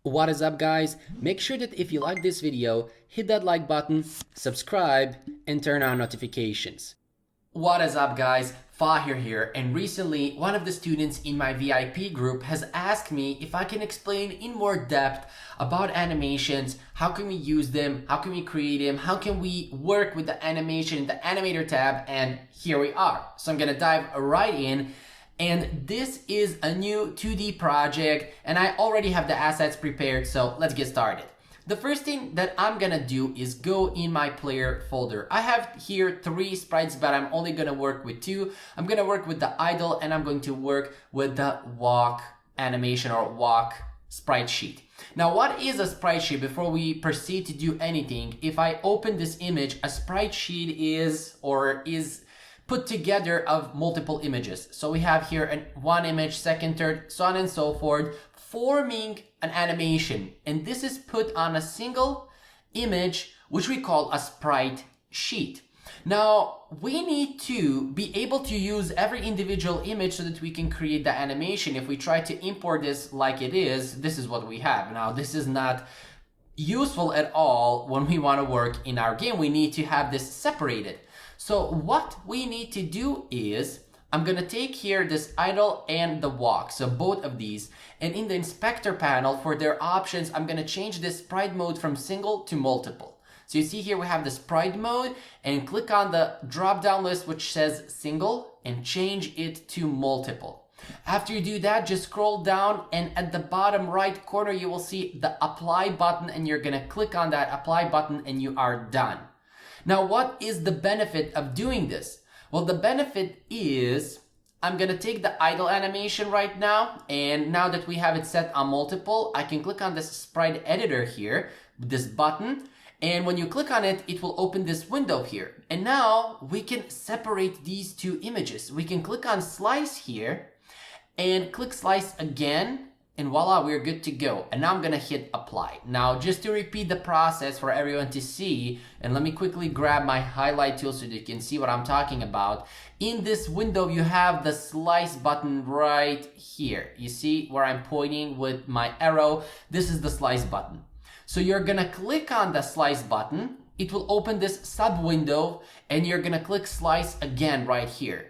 What is up, guys? Make sure that if you like this video, hit that like button, subscribe, and turn on notifications. What is up, guys? Fahir here, and recently one of the students in my VIP group has asked me if I can explain in more depth about animations, how can we use them, how can we create them, how can we work with the animation in the animator tab, and here we are. So I'm gonna dive right in. And this is a new 2D project, and I already have the assets prepared, so let's get started. The first thing that I'm gonna do is go in my player folder. I have here 3 sprites, but I'm only gonna work with 2. I'm gonna work with the idle, and I'm going to work with the walk animation or walk sprite sheet. Now, what is a sprite sheet? Before we proceed to do anything, if I open this image, a sprite sheet is put together of multiple images. So we have here one image, second, third, so on and so forth, forming an animation. And this is put on a single image, which we call a sprite sheet. Now, we need to be able to use every individual image so that we can create the animation. If we try to import this like it is, this is what we have. Now, this is not useful at all when we want to work in our game. We need to have this separated. So what we need to do is, I'm gonna take here this idle and the walk, so both of these, and in the inspector panel for their options, I'm gonna change this sprite mode from single to multiple. So you see here we have the sprite mode, and click on the drop down list which says single and change it to multiple. After you do that, just scroll down, and at the bottom right corner you will see the apply button, and you're gonna click on that apply button and you are done. Now, what is the benefit of doing this? Well, the benefit is I'm gonna take the idle animation right now, and now that we have it set on multiple, I can click on this sprite editor here, this button, and when you click on it, it will open this window here. And now we can separate these 2 images. We can click on slice here and click slice again, and voila, we're good to go. And now I'm gonna hit apply. Now, just to repeat the process for everyone to see, and let me quickly grab my highlight tool so that you can see what I'm talking about. In this window, you have the slice button right here. You see where I'm pointing with my arrow? This is the slice button. So you're gonna click on the slice button. It will open this sub window, and you're gonna click slice again right here.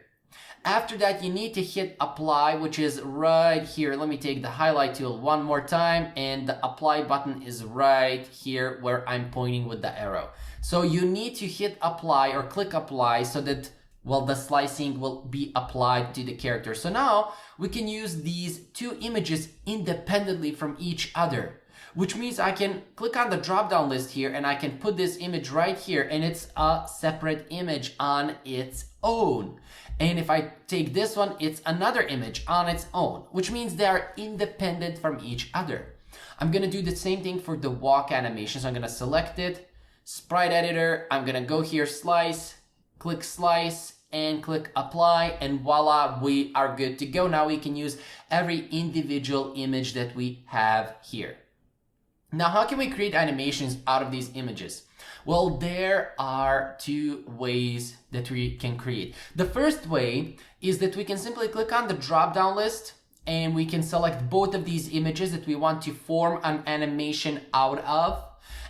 After that, you need to hit apply, which is right here. Let me take the highlight tool one more time, and the apply button is right here where I'm pointing with the arrow. So you need to hit apply or click apply so that, well, the slicing will be applied to the character. So now we can use these 2 images independently from each other, which means I can click on the drop down list here, and I can put this image right here, and it's a separate image on its own. And if I take this one, it's another image on its own, which means they are independent from each other. I'm gonna do the same thing for the walk animation. So I'm gonna select it, sprite editor, I'm gonna go here, slice, and click apply, and voila, we are good to go. Now we can use every individual image that we have here. Now, how can we create animations out of these images? Well, there are 2 ways that we can create. The first way is that we can simply click on the drop-down list, and we can select both of these images that we want to form an animation out of,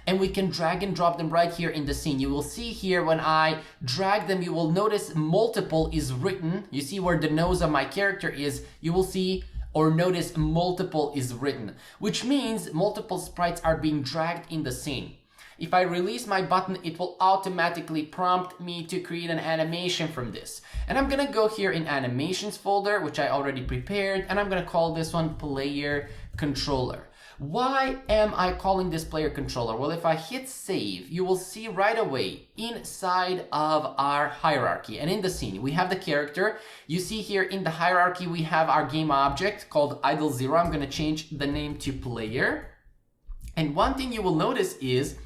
and we can drag and drop them right here in the scene. You will see here when I drag them, you will notice multiple is written. You see where the nose of my character is, you will see or notice multiple is written, which means multiple sprites are being dragged in the scene. If I release my button, it will automatically prompt me to create an animation from this. And I'm gonna go here in animations folder, which I already prepared, and I'm gonna call this one player controller. Why am I calling this player controller? Well, if I hit save, you will see right away inside of our hierarchy and in the scene, we have the character. You see here in the hierarchy, we have our game object called idle 0. I'm gonna change the name to player. And one thing you will notice is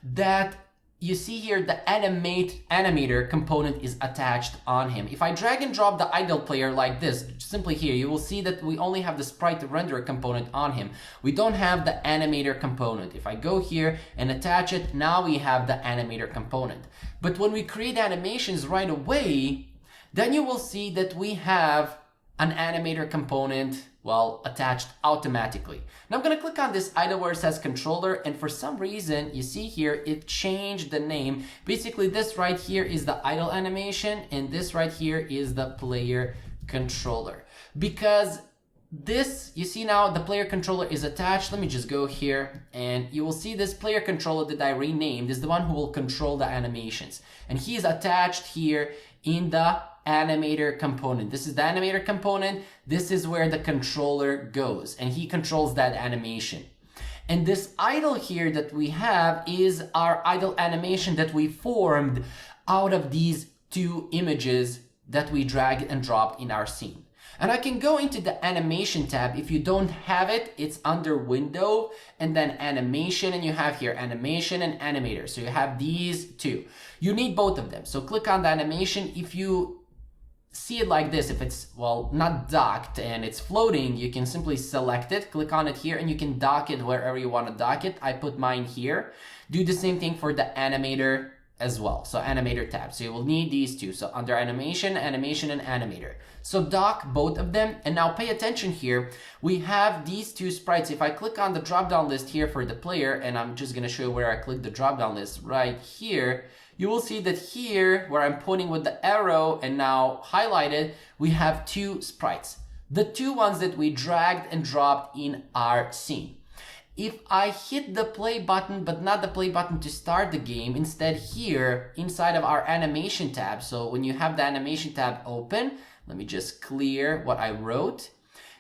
that you see here the animator component is attached on him. If I drag and drop the idle player like this, simply here, you will see that we only have the sprite renderer component on him. We don't have the animator component. If I go here and attach it, now we have the animator component. But when we create animations right away, then you will see that we have an animator component well, attached automatically. Now I'm gonna click on this idle where it says controller, and for some reason, you see here, it changed the name. Basically, this right here is the idle animation, and this right here is the player controller. Because this, you see now the player controller is attached. Let me just go here, and you will see this player controller that I renamed is the one who will control the animations. And he is attached here in the animator component. This is the animator component. This is where the controller goes, and he controls that animation. And this idle here that we have is our idle animation that we formed out of these two images that we dragged and dropped in our scene. And I can go into the animation tab. If you don't have it, it's under window and then animation, and you have here animation and animator. So you have these two. You need both of them. So click on the animation. If you see it like this, if it's, well, not docked and it's floating, you can simply select it, click on it here, and you can dock it wherever you want to dock it. I put mine here. Do the same thing for the animator as well. So animator tab. So you will need these two. So under animation, animation, and animator. So dock both of them. And now pay attention here. We have these two sprites. If I click on the drop down list here for the player, and I'm just going to show you where I click the drop down list right here, you will see that here where I'm pointing with the arrow and now highlighted, we have two sprites. The two ones that we dragged and dropped in our scene. If I hit the play button, but not the play button to start the game, instead here inside of our animation tab, so when you have the animation tab open, let me just clear what I wrote.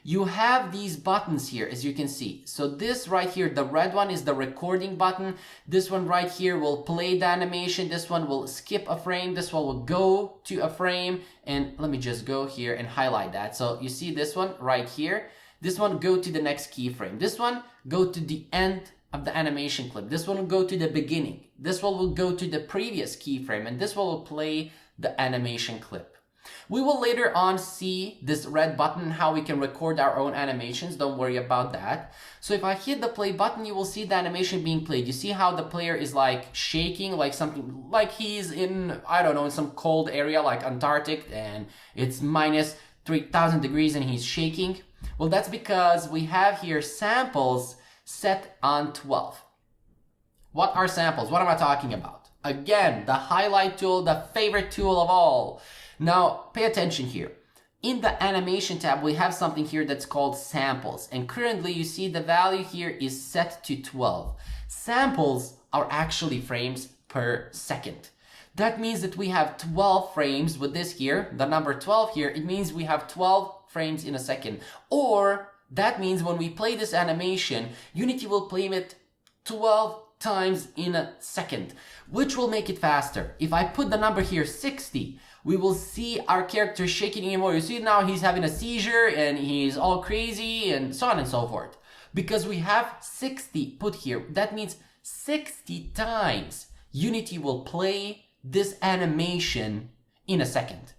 You have these buttons here, as you can see. So this right here, the red one is the recording button. This one right here will play the animation. This one will skip a frame. This one will go to a frame. And let me just go here and highlight that. So you see this one right here. This one go to the next keyframe. This one go to the end of the animation clip. This one will go to the beginning. This one will go to the previous keyframe. And this one will play the animation clip. We will later on see this red button, how we can record our own animations. Don't worry about that. So if I hit the play button, you will see the animation being played. You see how the player is like shaking, like something, like he's in, I don't know, in some cold area like Antarctic, and it's minus 3,000 degrees and he's shaking. Well, that's because we have here samples set on 12. What are samples? What am I talking about? Again, the highlight tool, the favorite tool of all. Now, pay attention here. In the animation tab, we have something here that's called samples. And currently, you see the value here is set to 12. Samples are actually frames per second. That means that we have 12 frames with this here, the number 12 here. It means we have 12 frames in a second. Or that means when we play this animation, Unity will play it 12 times in a second, which will make it faster. If I put the number here 60, we will see our character shaking anymore. You see now he's having a seizure and he's all crazy and so on and so forth. Because we have 60 put here, that means 60 times Unity will play this animation in a second.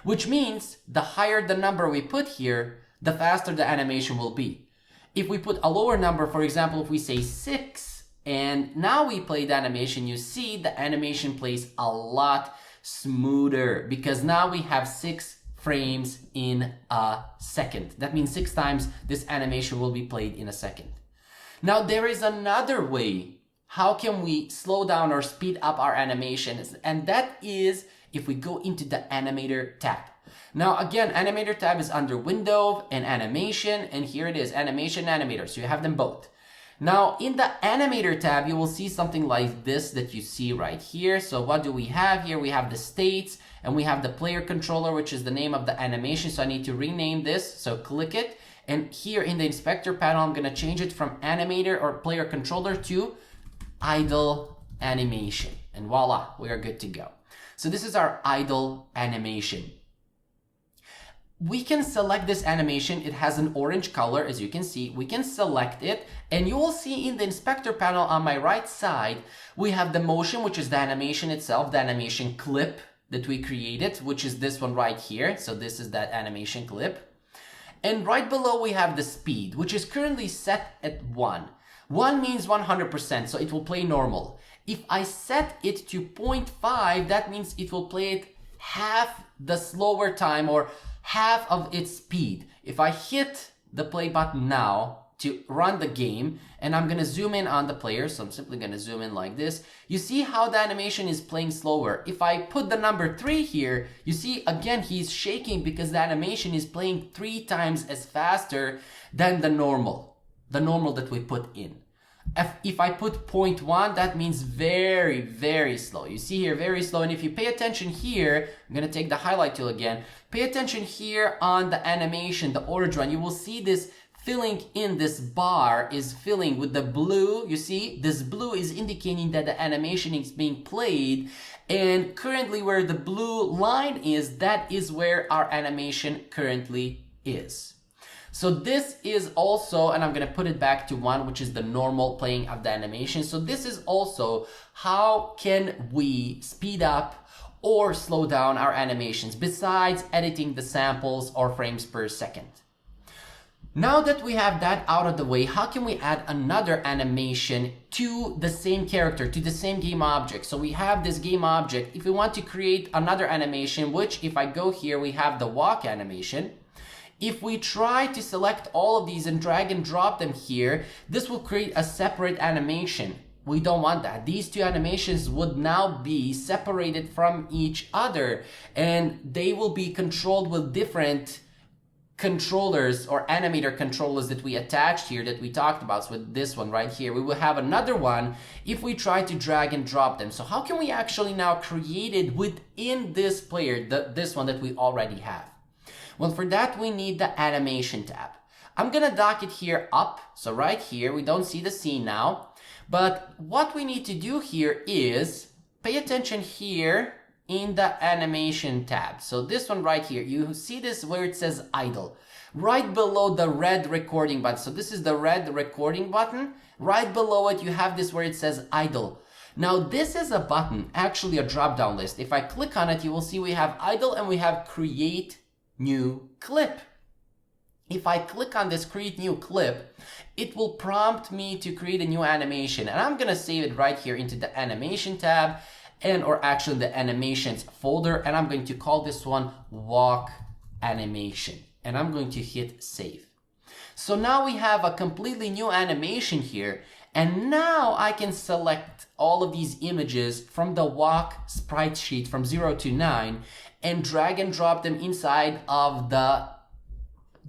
Which means the higher the number we put here, the faster the animation will be. If we put a lower number, for example, if we say 6, and now we play the animation, you see the animation plays a lot smoother because now we have 6 frames in a second. That means 6 times this animation will be played in a second. Now there is another way. How can we slow down or speed up our animations? And that is if we go into the animator tab. Now again, animator tab is under window and animation, and here it is, animation, animator. So you have them both. Now in the animator tab, you will see something like this that you see right here. So what do we have here? We have the states and we have the player controller, which is the name of the animation. So I need to rename this. So click it. And here in the inspector panel, I'm going to change it from animator or player controller to idle animation. And voila, we are good to go. So this is our idle animation. We can select this animation. It has an orange color, as you can see. We can select it, and you will see in the inspector panel on my right side, we have the motion, which is the animation itself, the animation clip that we created, which is this one right here. So this is that animation clip. And right below, we have the speed, which is currently set at 1. 1 means 100%, so it will play normal. If I set it to 0.5, that means it will play it half the slower time or half of its speed. If I hit the play button now to run the game, and I'm gonna zoom in on the player, so I'm simply gonna zoom in like this. You see how the animation is playing slower. If I put the number 3 here, you see again he's shaking because the animation is playing 3 times as faster than the normal that we put in. If I put 0.1, that means very, very slow. You see here, very slow. And if you pay attention here, I'm gonna take the highlight tool again. Pay attention here on the animation, the orange one. You will see this filling in, this bar is filling with the blue. You see, this blue is indicating that the animation is being played. And currently where the blue line is, that is where our animation currently is. So this is also, and I'm gonna put it back to 1, which is the normal playing of the animation. So this is also how can we speed up or slow down our animations besides editing the samples or frames per second. Now that we have that out of the way, how can we add another animation to the same character, to the same game object? So we have this game object. If we want to create another animation, which if I go here, we have the walk animation. If we try to select all of these and drag and drop them here, this will create a separate animation. We don't want that. These two animations would now be separated from each other, and they will be controlled with different controllers or animator controllers that we attached here that we talked about. So with this one right here, we will have another one if we try to drag and drop them. So how can we actually now create it within this player, this one that we already have? Well, for that we need the animation tab. I'm gonna dock it here up. So right here, we don't see the scene now, but what we need to do here is pay attention here in the animation tab. So this one right here, you see this where it says idle, right below the red recording button. So this is the red recording button. Right below it, you have this where it says idle. Now this is a button, actually a drop-down list. If I click on it, you will see we have idle and we have create new clip. If I click on this create new clip, it will prompt me to create a new animation, and I'm gonna save it right here into the animation tab, or actually the animations folder, and I'm going to call this one walk animation, and I'm going to hit save. So now we have a completely new animation here, and now I can select all of these images from the walk sprite sheet from 0 to 9 and drag and drop them inside of the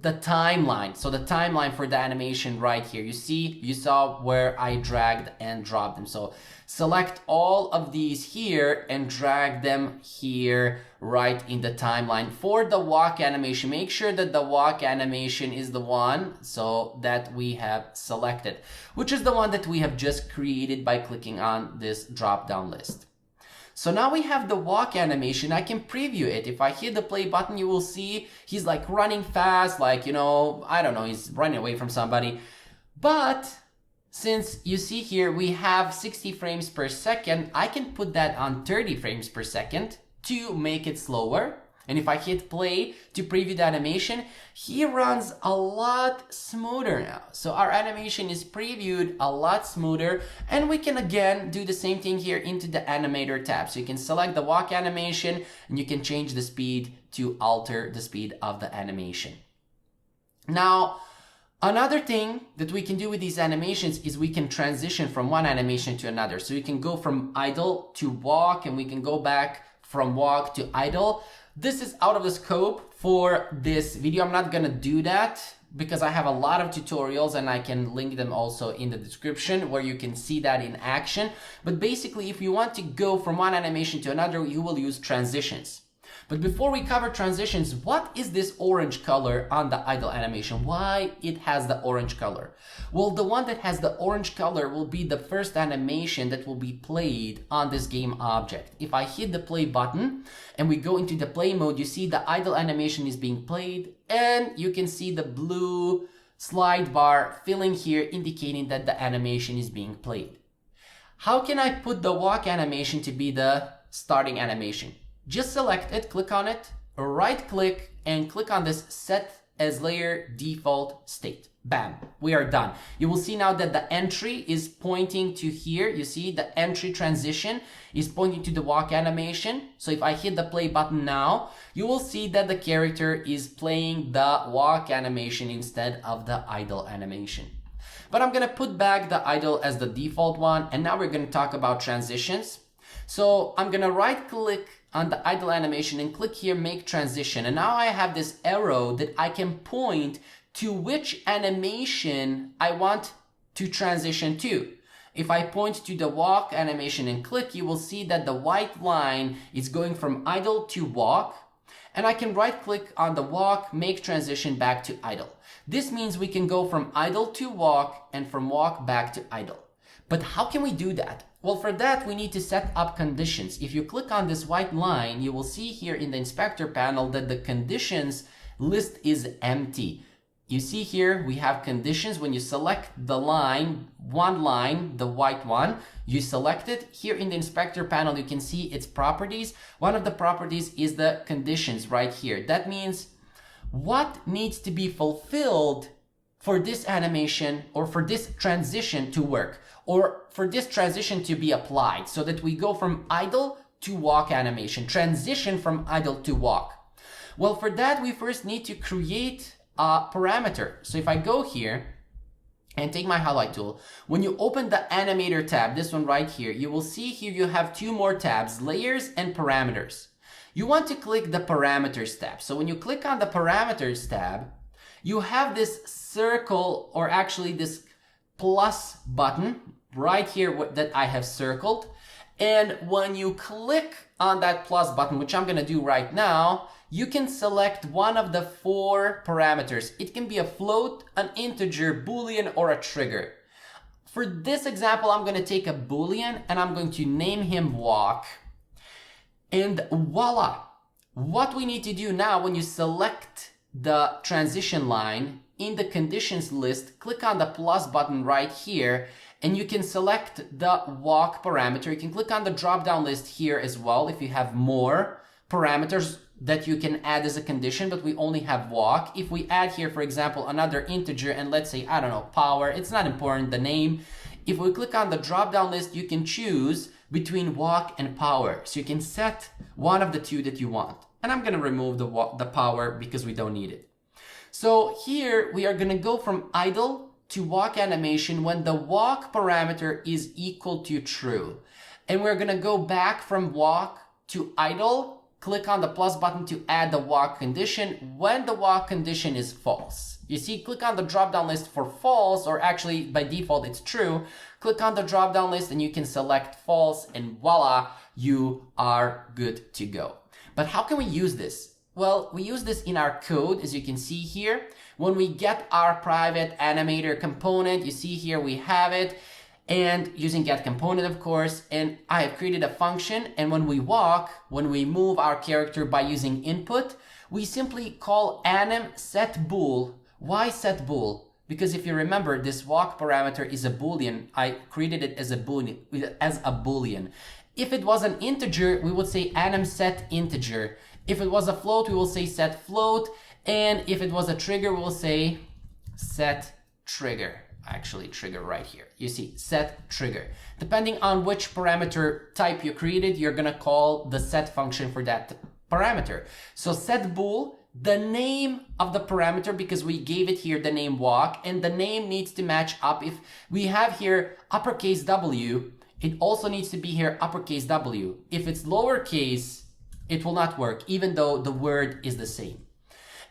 timeline. So the timeline for the animation right here. You saw where I dragged and dropped them. So select all of these here and drag them here right in the timeline. For the walk animation, make sure that the walk animation is the one so that we have selected, which is the one that we have just created by clicking on this drop-down list. So now we have the walk animation. I can preview it. If I hit the play button, you will see he's like running fast, like, you know, I don't know, he's running away from somebody. But since you see here, we have 60 frames per second, I can put that on 30 frames per second to make it slower. And if I hit play to preview the animation, he runs a lot smoother now. So our animation is previewed a lot smoother, and we can again do the same thing here into the animator tab. So you can select the walk animation and you can change the speed to alter the speed of the animation. Now, another thing that we can do with these animations is we can transition from one animation to another. So we can go from idle to walk, and we can go back from walk to idle. This is out of the scope for this video. I'm not gonna do that because I have a lot of tutorials, and I can link them also in the description where you can see that in action. But basically, if you want to go from one animation to another, you will use transitions. But before we cover transitions, what is this orange color on the idle animation? Why it has the orange color? Well, the one that has the orange color will be the first animation that will be played on this game object. If I hit the play button and we go into the play mode, you see the idle animation is being played, and you can see the blue slide bar filling here indicating that the animation is being played. How can I put the walk animation to be the starting animation? Just select it, click on it, right click, and click on this set as layer default state. Bam, we are done. You will see now that the entry is pointing to here. You see the entry transition is pointing to the walk animation. So if I hit the play button now, you will see that the character is playing the walk animation instead of the idle animation. But I'm gonna put back the idle as the default one, and now we're gonna talk about transitions. So I'm gonna right click on the idle animation and click here, make transition. And now I have this arrow that I can point to which animation I want to transition to. If I point to the walk animation and click, you will see that the white line is going from idle to walk. And I can right click on the walk, make transition back to idle. This means we can go from idle to walk and from walk back to idle. But how can we do that? Well, for that, we need to set up conditions. If you click on this white line, you will see here in the inspector panel that the conditions list is empty. You see here, we have conditions. When you select the line, one line, the white one, you select it. Here in the inspector panel, you can see its properties. One of the properties is the conditions right here. That means what needs to be fulfilled for this animation or for this transition to work, or for this transition to be applied, so that we go from idle to walk animation, transition from idle to walk. Well, for that, we first need to create a parameter. So if I go here and take my highlight tool, when you open the animator tab, this one right here, you will see here you have two more tabs, layers and parameters. You want to click the parameters tab. So when you click on the parameters tab, you have this circle, or actually this plus button right here that I have circled. And when you click on that plus button, which I'm going to do right now, you can select one of the four parameters. It can be a float, an integer, boolean, or a trigger. For this example, I'm going to take a boolean and I'm going to name him walk. And voila! What we need to do now, when you select the transition line in the conditions list, click on the plus button right here, and you can select the walk parameter. You can click on the drop down list here as well if you have more parameters that you can add as a condition, but we only have walk. If we add here, for example, another integer, and let's say, I don't know, power, it's not important, the name. If we click on the drop down list, you can choose between walk and power. So you can set one of the two that you want. And I'm gonna remove the power because we don't need it. So here we are gonna go from idle to walk animation when the walk parameter is equal to true. And we're gonna go back from walk to idle, click on the plus button to add the walk condition when the walk condition is false. You see, click on the drop down list for false, or actually by default it's true. Click on the drop down list and you can select false, and voila, you are good to go. But how can we use this? Well, we use this in our code, as you can see here. When we get our private animator component, you see here we have it, and using get component, of course, and I have created a function, and when we walk, when we move our character by using input, we simply call anim set bool. Why set bool? Because if you remember, this walk parameter is a boolean. I created it as a boolean. If it was an integer, we would say anim set integer. If it was a float, we will say set float. And if it was a trigger, we will say set trigger. Actually, trigger right here. You see, set trigger. Depending on which parameter type you created, you're gonna call the set function for that parameter. So set bool, the name of the parameter, because we gave it here the name walk, and the name needs to match up. If we have here uppercase W, it also needs to be here uppercase W. If it's lowercase, it will not work, even though the word is the same.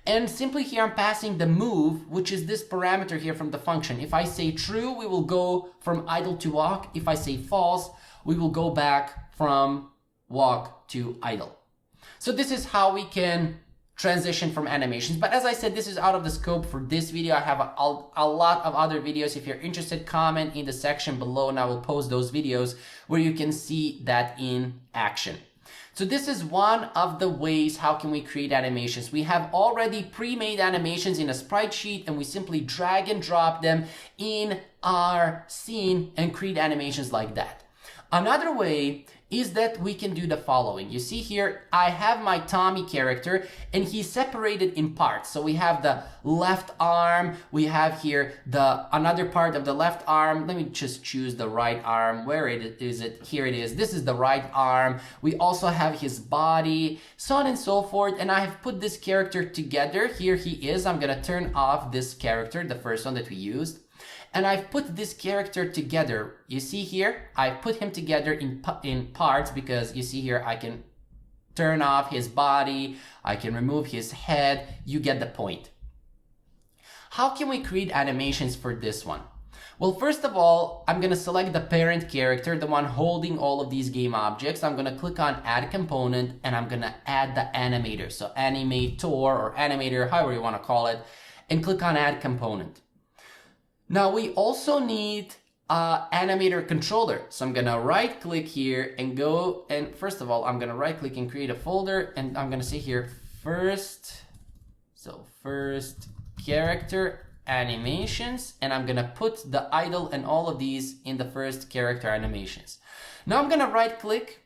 And simply here I'm passing the move, which is this parameter here from the function. If I say true, we will go from idle to walk. If I say false, we will go back from walk to idle. So this is how we can transition from animations. But as I said, this is out of the scope for this video. I have a lot of other videos. If you're interested, comment in the section below and I will post those videos where you can see that in action. So this is one of the ways how can we create animations. We have already pre-made animations in a sprite sheet, and we simply drag and drop them in our scene and create animations like that. Another way is that we can do the following. You see here, I have my Tommy character and he's separated in parts. So we have the left arm, we have here the another part of the left arm. Let me just choose the right arm. Where is it? Here it is. This is the right arm. We also have his body, so on and so forth. And I have put this character together. Here he is. I'm gonna turn off this character, the first one that we used. And I've put this character together. You see here, I put him together in parts because you see here, I can turn off his body, I can remove his head, you get the point. How can we create animations for this one? Well, first of all, I'm gonna select the parent character, the one holding all of these game objects. I'm gonna click on Add Component and I'm gonna add the animator. So Animator or Animator, however you wanna call it, and click on Add Component. Now we also need an animator controller. So I'm gonna right click here and go, and first of all, I'm gonna right click and create a folder, and I'm gonna say here first character animations, and I'm gonna put the idle and all of these in the first character animations. Now I'm gonna right click,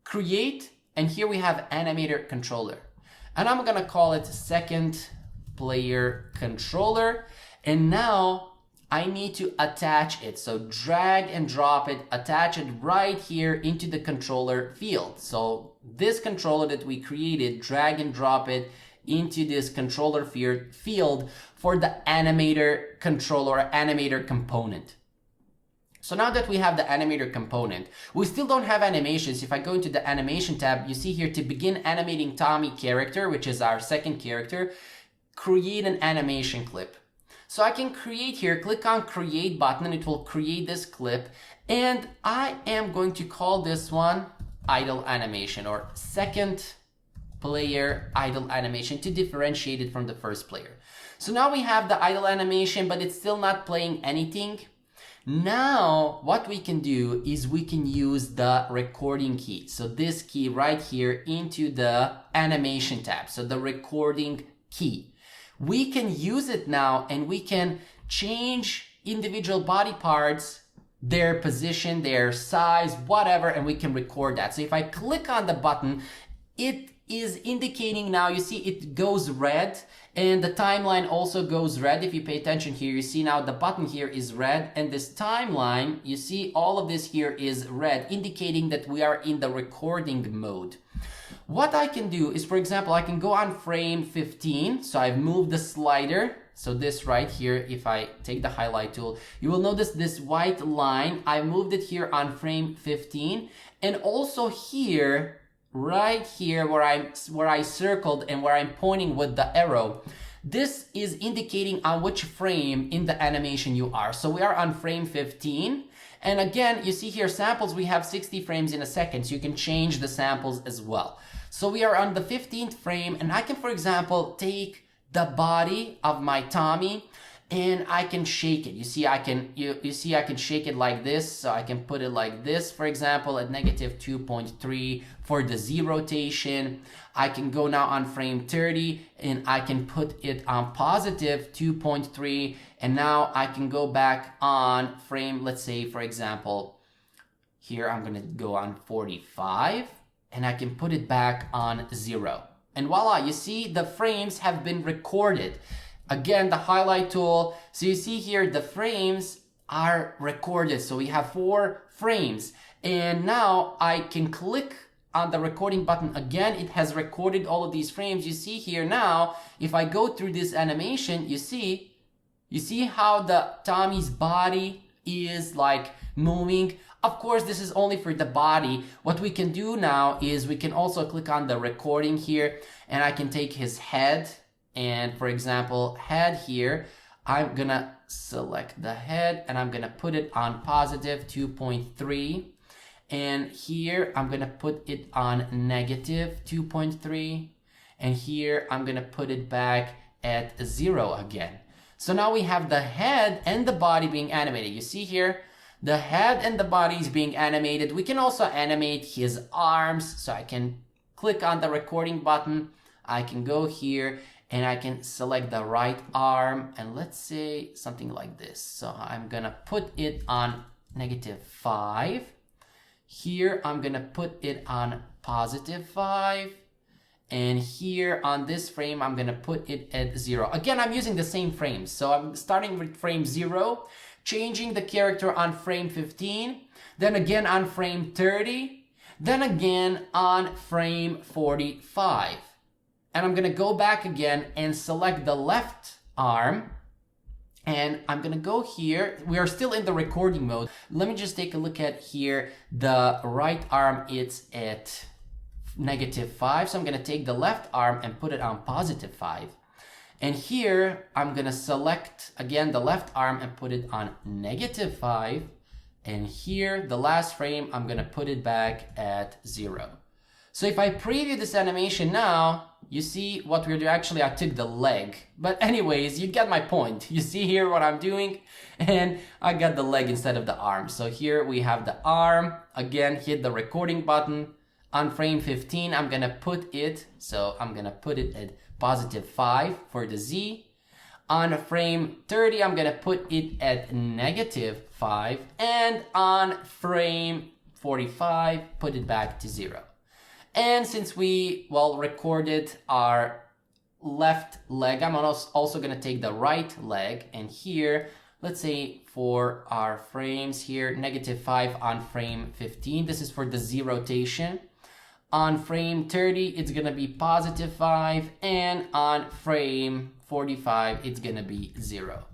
create, and here we have animator controller. And I'm gonna call it second player controller. And now I need to attach it. So drag and drop it, attach it right here into the controller field. So this controller that we created, drag and drop it into this controller field for the animator controller or animator component. So now that we have the animator component, we still don't have animations. If I go into the animation tab, you see here to begin animating Tommy character, which is our second character, create an animation clip. So I can create here, click on create button and it will create this clip. And I am going to call this one idle animation or second player idle animation to differentiate it from the first player. So now we have the idle animation, but it's still not playing anything. Now what we can do is we can use the recording key. So this key right here into the animation tab. So the recording key. We can use it now and we can change individual body parts, their position, their size, whatever, and we can record that. So if I click on the button, it is indicating now, you see it goes red and the timeline also goes red. If you pay attention here, you see now the button here is red and this timeline, you see all of this here is red, indicating that we are in the recording mode. What I can do is, for example, I can go on frame 15. So I've moved the slider. So this right here, if I take the highlight tool, you will notice this white line. I moved it here on frame 15. And also here, right here where I circled and where I'm pointing with the arrow, this is indicating on which frame in the animation you are. So we are on frame 15. And again, you see here samples, we have 60 frames in a second. So you can change the samples as well. So we are on the 15th frame and I can, for example, take the body of my Tommy and I can shake it. You see, I can shake it like this. So I can put it like this, for example, at -2.3 for the Z rotation. I can go now on frame 30 and I can put it on +2.3. And now I can go back on frame, let's say, for example, here I'm going to go on 45 and I can put it back on 0. And voila, you see the frames have been recorded. Again, the highlight tool. So you see here, the frames are recorded. So we have 4 frames. And now I can click on the recording button again. It has recorded all of these frames. You see here now, if I go through this animation, you see how the Tommy's body is like moving. Of course, this is only for the body. What we can do now is we can also click on the recording here and I can take his head and, for example, head here. I'm gonna select the head and I'm gonna put it on +2.3. And here I'm gonna put it on -2.3. And here I'm gonna put it back at 0 again. So now we have the head and the body being animated. You see here, the head and the body is being animated. We can also animate his arms. So I can click on the recording button. I can go here and I can select the right arm. And let's say something like this. So I'm gonna put it on -5. Here, I'm gonna put it on +5. And here on this frame, I'm gonna put it at 0. Again, I'm using the same frames. So I'm starting with frame 0, changing the character on frame 15, then again on frame 30, then again on frame 45. And I'm gonna go back again and select the left arm. And I'm gonna go here. We are still in the recording mode. Let me just take a look at here. The right arm, it's at -5. So I'm gonna take the left arm and put it on +5. And here, I'm gonna select again the left arm and put it on -5. And here, the last frame, I'm gonna put it back at 0. So if I preview this animation now, you see what we're doing. Actually, I took the leg. But anyways, you get my point. You see here what I'm doing? And I got the leg instead of the arm. So here we have the arm. Again, hit the recording button. On frame 15, I'm gonna put it, so I'm gonna put it at +5 for the Z. On frame 30, I'm gonna put it at -5. And on frame 45, put it back to 0. And since we, recorded our left leg, I'm also gonna take the right leg. And here, let's say for our frames here, -5 on frame 15. This is for the Z rotation. On frame 30, it's gonna be +5, and on frame 45, it's gonna be 0.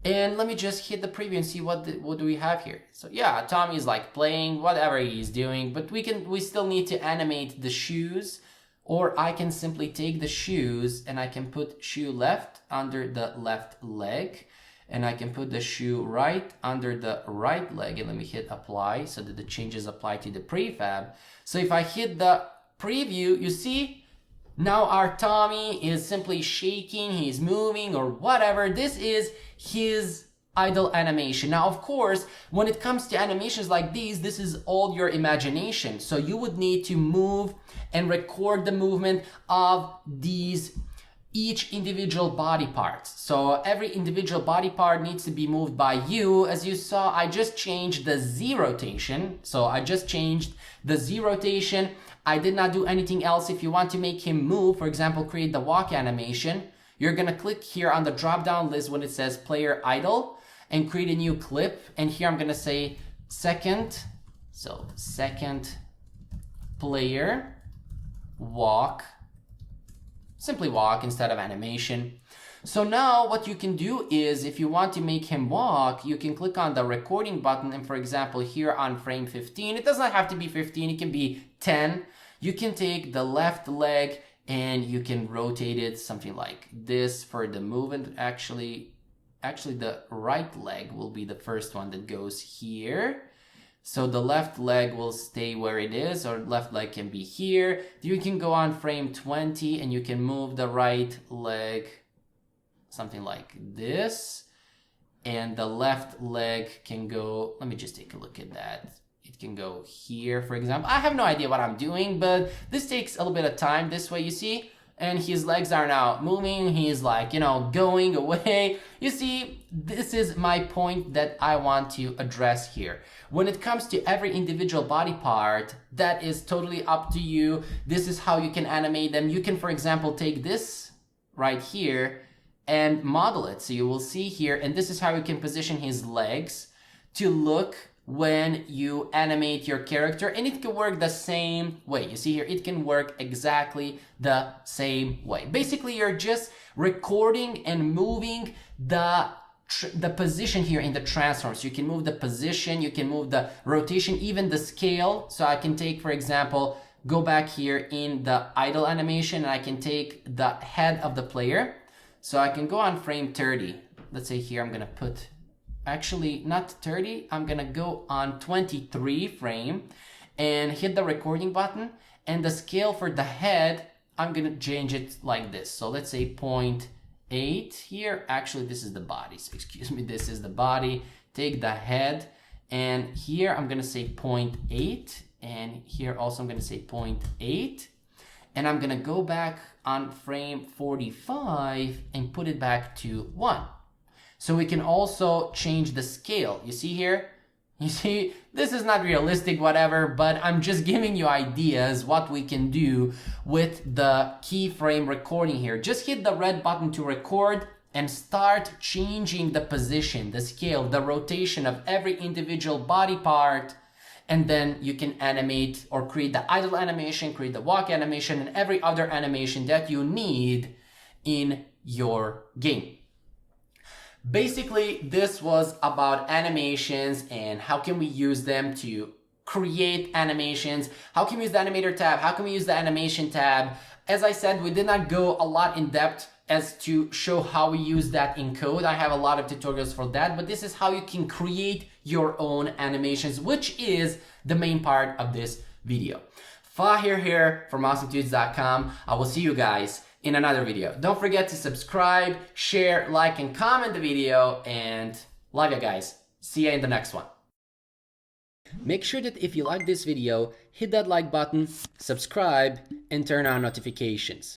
And let me just hit the preview and see what do we have here. So yeah, Tommy's like playing whatever he's doing, but we still need to animate the shoes, or I can simply take the shoes and I can put shoe left under the left leg, and I can put the shoe right under the right leg, and let me hit apply so that the changes apply to the prefab. So if I hit the preview, you see now our Tommy is simply shaking, he's moving or whatever. This is his idle animation. Now, of course, when it comes to animations like these, this is all your imagination. So you would need to move and record the movement of each individual body parts. So every individual body part needs to be moved by you. As you saw, I just changed the Z rotation. So I just changed the Z rotation. I did not do anything else. If you want to make him move, for example, create the walk animation, you're gonna click here on the drop-down list when it says player idle and create a new clip. And here I'm gonna say second player walk. Simply walk instead of animation. So now what you can do is, if you want to make him walk, you can click on the recording button, and for example here on frame 15, it doesn't have to be 15, it can be 10. You can take the left leg and you can rotate it something like this for the movement. Actually the right leg will be the first one that goes here. So the left leg will stay where it is, or left leg can be here. You can go on frame 20 and you can move the right leg something like this. And the left leg can go, let me just take a look at that. It can go here, for example. I have no idea what I'm doing, but this takes a little bit of time this way, you see? And his legs are now moving. He's like, going away. You see, this is my point that I want to address here. When it comes to every individual body part, that is totally up to you. This is how you can animate them. You can, for example, take this right here and model it. So you will see here, and this is how you can position his legs to look when you animate your character, and it can work the same way. You see here, it can work exactly the same way. Basically, you're just recording and moving the position here in the transforms. You can move the position, you can move the rotation, even the scale. So I can take, for example, go back here in the idle animation, and I can take the head of the player. So I can go on frame 30. Let's say here I'm gonna put, actually not 30, I'm gonna go on 23 frame and hit the recording button, and the scale for the head, I'm gonna change it like this. So let's say 0.8 here. Actually, this is the body, so excuse me, this is the body. Take the head, and here I'm gonna say 0.8, and here also I'm gonna say 0.8, and I'm gonna go back on frame 45 and put it back to 1. So we can also change the scale. You see here, You see, this is not realistic, whatever, but I'm just giving you ideas what we can do with the keyframe recording here. Just hit the red button to record and start changing the position, the scale, the rotation of every individual body part. And then you can animate or create the idle animation, create the walk animation, and every other animation that you need in your game. Basically, this was about animations and how can we use them to create animations. How can we use the animator tab? How can we use the animation tab? As I said, we did not go a lot in depth as to show how we use that in code. I have a lot of tutorials for that, but this is how you can create your own animations, which is the main part of this video. Fahir here from awesometunes.com. I will see you guys in another video. Don't forget to subscribe, share, like, and comment the video, and love you guys. See you in the next one. Make sure that if you like this video, hit that like button, subscribe, and turn on notifications.